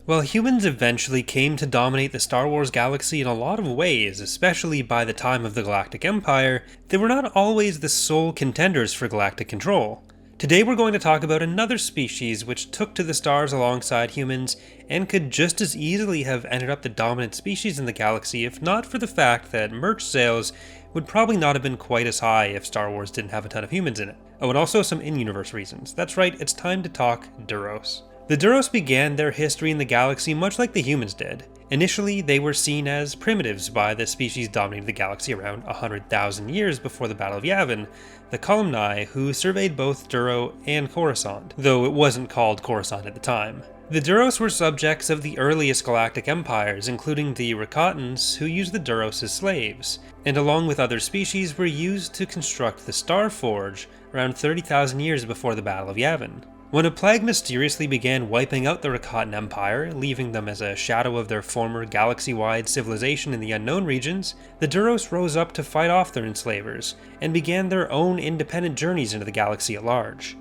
While humans eventually came to dominate the Star Wars galaxy in a lot of ways, especially by the time of the Galactic Empire, they were not always the sole contenders for galactic control. Today we're going to talk about another species which took to the stars alongside humans and could just as easily have ended up the dominant species in the galaxy if not for the fact that merch sales would probably not have been quite as high if Star Wars didn't have a ton of humans in it. Oh, and also some in-universe reasons. That's right, it's time to talk Duros. The Duros began their history in the galaxy much like the humans did. Initially, they were seen as primitives by the species dominating the galaxy around 100,000 years before the Battle of Yavin, the Columni, who surveyed both Duro and Coruscant, though it wasn't called Coruscant at the time. The Duros were subjects of the earliest galactic empires, including the Rakatans, who used the Duros as slaves, and along with other species were used to construct the Star Forge around 30,000 years before the Battle of Yavin. When a plague mysteriously began wiping out the Rakatan Empire, leaving them as a shadow of their former galaxy-wide civilization in the unknown regions, the Duros rose up to fight off their enslavers, and began their own independent journeys into the galaxy at large.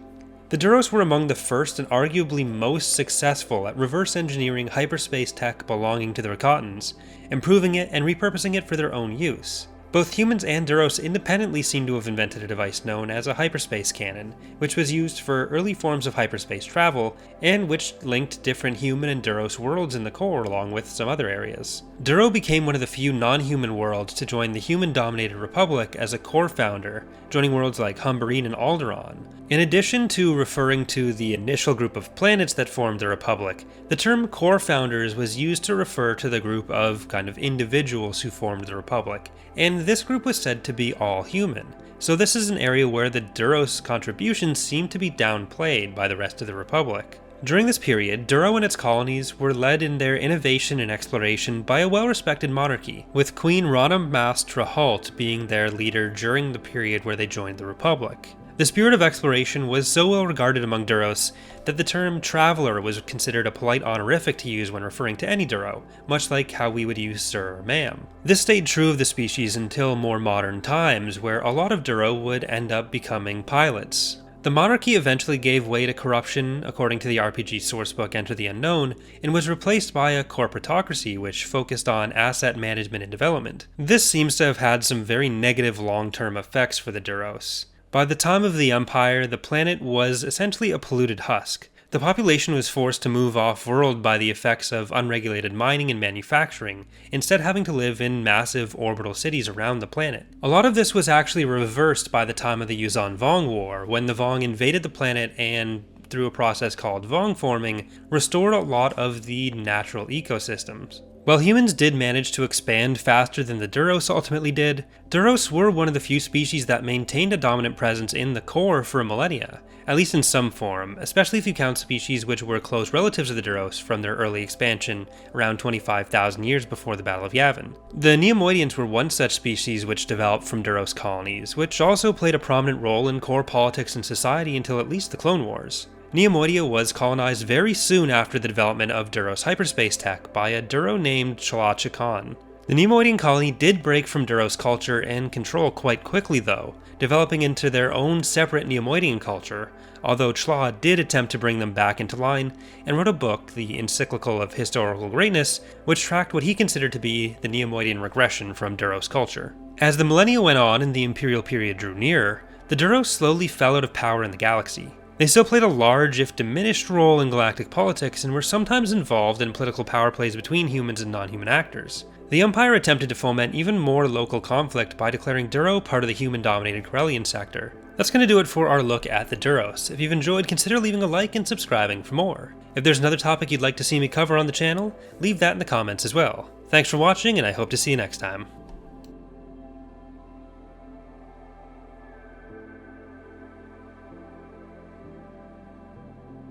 The Duros were among the first and arguably most successful at reverse engineering hyperspace tech belonging to the Rakatans, improving it and repurposing it for their own use. Both humans and Duros independently seem to have invented a device known as a hyperspace cannon, which was used for early forms of hyperspace travel, and which linked different human and Duros worlds in the core along with some other areas. Duro became one of the few non-human worlds to join the human-dominated Republic as a core founder, joining worlds like Humberine and Alderaan. In addition to referring to the initial group of planets that formed the Republic, the term core founders was used to refer to the group of individuals who formed the Republic, and this group was said to be all human. So this is an area where the Duros' contributions seem to be downplayed by the rest of the Republic. During this period, Duro and its colonies were led in their innovation and exploration by a well-respected monarchy, with Queen Rana Mas Trahalt being their leader during the period where they joined the Republic. The spirit of exploration was so well regarded among Duros that the term traveler was considered a polite honorific to use when referring to any Duro, much like how we would use sir or ma'am. This stayed true of the species until more modern times, where a lot of Duro would end up becoming pilots. The monarchy eventually gave way to corruption, according to the RPG sourcebook Enter the Unknown, and was replaced by a corporatocracy which focused on asset management and development. This seems to have had some very negative long-term effects for the Duros. By the time of the Empire, the planet was essentially a polluted husk. The population was forced to move off-world by the effects of unregulated mining and manufacturing, instead having to live in massive orbital cities around the planet. A lot of this was actually reversed by the time of the Yuuzhan-Vong War, when the Vong invaded the planet and, through a process called Vong forming, restored a lot of the natural ecosystems. While humans did manage to expand faster than the Duros ultimately did, Duros were one of the few species that maintained a dominant presence in the core for millennia, at least in some form, especially if you count species which were close relatives of the Duros from their early expansion around 25,000 years before the Battle of Yavin. The Neomoidians were one such species which developed from Duros colonies, which also played a prominent role in core politics and society until at least the Clone Wars. Neomoidia was colonized very soon after the development of Duros hyperspace tech by a Duro named Chla Chakan. The Neomoidian colony did break from Duros culture and control quite quickly though, developing into their own separate Neomoidian culture, although Chla did attempt to bring them back into line and wrote a book, the Encyclical of Historical Greatness, which tracked what he considered to be the Neomoidian regression from Duros culture. As the millennia went on and the Imperial period drew nearer, the Duros slowly fell out of power in the galaxy. They still played a large, if diminished, role in galactic politics and were sometimes involved in political power plays between humans and non-human actors. The Empire attempted to foment even more local conflict by declaring Duro part of the human-dominated Corellian sector. That's going to do it for our look at the Duros. If you've enjoyed, consider leaving a like and subscribing for more. If there's another topic you'd like to see me cover on the channel, leave that in the comments as well. Thanks for watching, and I hope to see you next time.